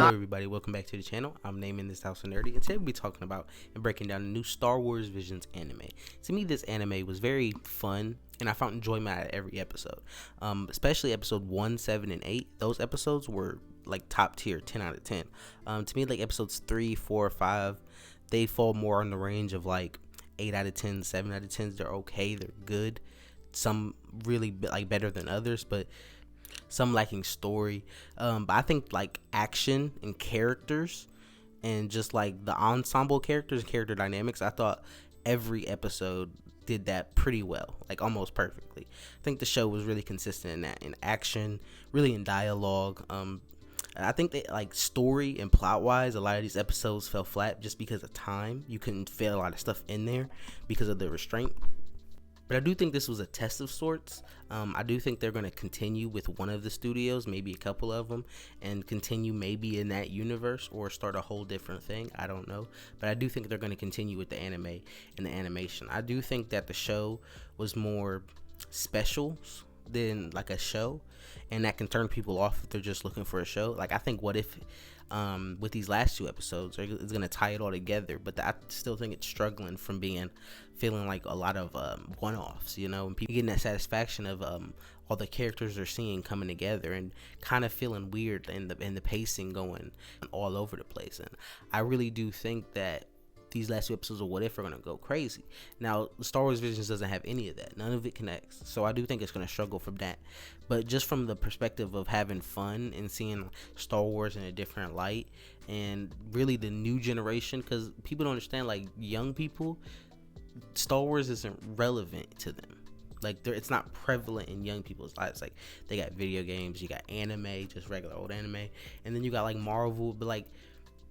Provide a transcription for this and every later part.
Hello everybody, welcome back to the channel. I'm naming this House of Nerdy, and today we'll be talking about and breaking down the new Star Wars Visions anime. To me, this anime was very fun, and I found enjoyment out of every episode. Especially episode 1, 7, and 8. Those episodes were like top tier, 10 out of 10. To me, like episodes 3, 4, 5, they fall more in the range of like 8 out of 10, 7 out of 10. They're okay, they're good. Some really like better than others, but some lacking story. But I think like action and characters and just like the ensemble characters and character dynamics, I thought every episode did that pretty well, like almost perfectly. I think the show was really consistent in that, in action, really in dialogue. I think that like story and plot wise, a lot of these episodes fell flat just because of time. You couldn't fit a lot of stuff in there because of the restraint. But I do think this was a test of sorts. I do think they're going to continue with one of the studios, maybe a couple of them, and continue maybe in that universe or start a whole different thing. I don't know. But I do think they're going to continue with the anime and the animation. I do think that the show was more specials than like a show, and that can turn people off if they're just looking for a show. Like I think What If with these last two episodes it's going to tie it all together, but I still think it's struggling from feeling like a lot of one-offs, you know, and people getting that satisfaction of all the characters they're seeing coming together and kind of feeling weird and the pacing going all over the place. And I really do think that these last two episodes of What If are going to go crazy. Now, Star Wars Visions doesn't have any of that. None of it connects. So I do think it's going to struggle from that. But just from the perspective of having fun and seeing Star Wars in a different light and really the new generation, because people don't understand, like young people, Star Wars isn't relevant to them. Like it's not prevalent in young people's lives. Like they got video games, you got anime, just regular old anime, and then you got like Marvel, but like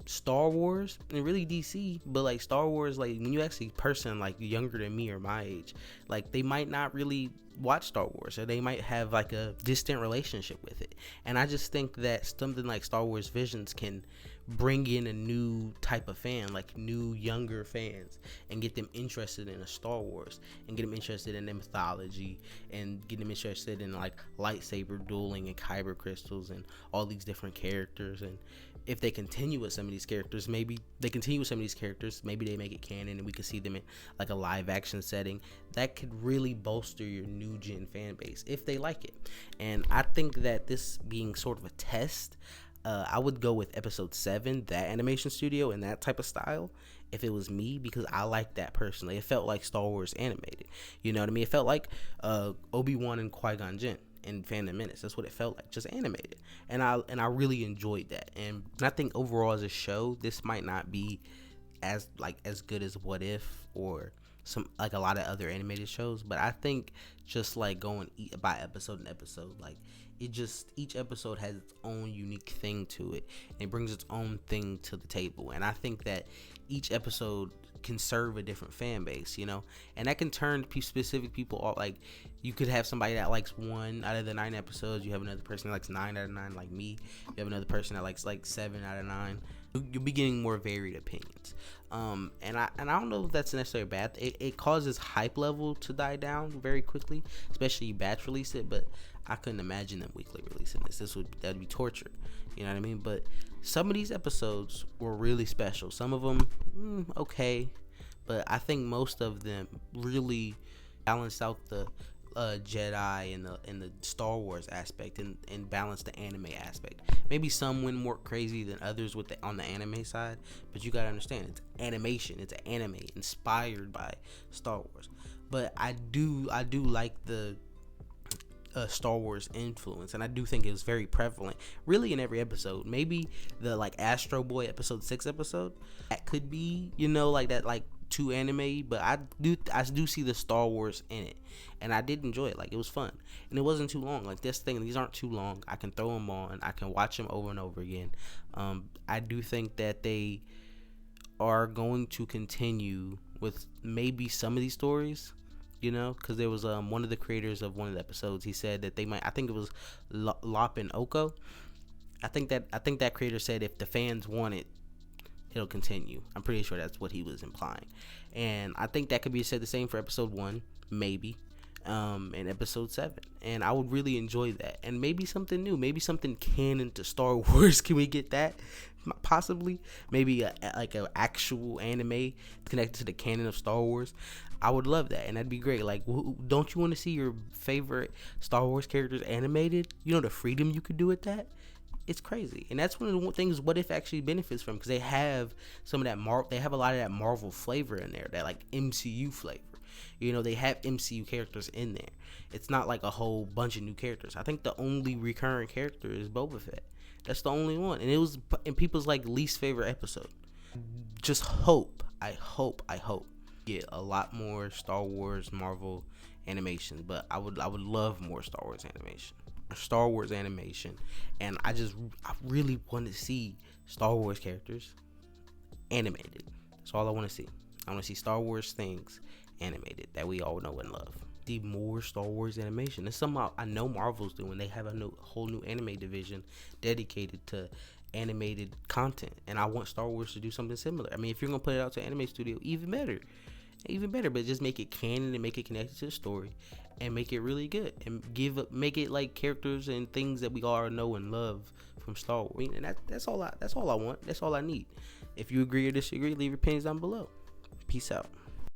Star Wars and really DC, but like Star Wars, like when you actually person like younger than me or my age, like they might not really watch Star Wars, or they might have like a distant relationship with it. And I just think that something like Star Wars Visions can bring in a new type of fan, like new younger fans, and get them interested in a Star Wars and get them interested in the mythology and get them interested in like lightsaber dueling and kyber crystals and all these different characters. And if they continue with some of these characters, maybe they make it canon and we can see them in like a live action setting. That could really bolster your new gen fan base if they like it. And I think that this being sort of a test, I would go with episode 7, that animation studio and that type of style, if it was me, because I like that personally. It felt like Star Wars animated, you know what I mean? It felt like Obi-Wan and Qui-Gon Jinn in Phantom Menace. That's what it felt like, just animated. And I really enjoyed that. And I think overall as a show, this might not be as good as What If or some like a lot of other animated shows, but I think just like going by episode and episode, like each episode has its own unique thing to it, and it brings its own thing to the table. And I think that each episode can serve a different fan base, you know, and that can turn specific people off. Like you could have somebody that likes 1 out of the 9 episodes, you have another person that likes 9 out of 9 like me, you have another person that likes like 7 out of 9. You'll be getting more varied opinions. And I don't know if that's necessarily bad. It causes hype level to die down very quickly, especially you batch release it, but I couldn't imagine them weekly releasing this. That'd be torture, you know what I mean? But some of these episodes were really special. Some of them okay, but I think most of them really balanced out the Jedi and the Star Wars aspect and balance the anime aspect. Maybe some went more crazy than others on the anime side, but you gotta understand, it's animation, it's an anime inspired by Star Wars. But I do like the Star Wars influence, and I do think it was very prevalent really in every episode. Maybe the like Astro Boy episode 6 episode, that could be, you know, like that, like too anime, but I do see the Star Wars in it, and I did enjoy it. Like it was fun, and it wasn't too long. Like these aren't too long. I can throw them on, I can watch them over and over again. I do think that they are going to continue with maybe some of these stories, you know, because there was one of the creators of one of the episodes, he said that they might, I think it was Lop and Oko, I think that creator said if the fans want it, it'll continue. I'm pretty sure that's what he was implying, and I think that could be said the same for episode 1, maybe. in episode 7, and I would really enjoy that. And maybe something new, maybe something canon to Star Wars. Can we get that? Possibly. Maybe like an actual anime connected to the canon of Star Wars. I would love that, and that'd be great. Like, don't you want to see your favorite Star Wars characters animated? You know the freedom you could do with that. It's crazy, and that's one of the things What If actually benefits from, because they have some of that they have a lot of that Marvel flavor in there, that like MCU flavor. You know, they have MCU characters in there. It's not like a whole bunch of new characters. I think the only recurring character is Boba Fett. That's the only one, and it was in people's like least favorite episode. Just I hope get a lot more Star Wars Marvel animation, but I would love more Star Wars animation, and I really want to see Star Wars characters animated. That's all I want to see. I want to see Star Wars things animated that we all know and love. See more Star Wars animation. It's something I know Marvel's doing. They have a whole new anime division dedicated to animated content, and I want Star Wars to do something similar. I mean, if you're gonna put it out to an anime studio, even better, but just make it canon and make it connected to the story and make it really good, and make it like characters and things that we all know and love from Star Wars. And that's all I want. That's all I need. If you agree or disagree, leave your opinions down below. Peace out.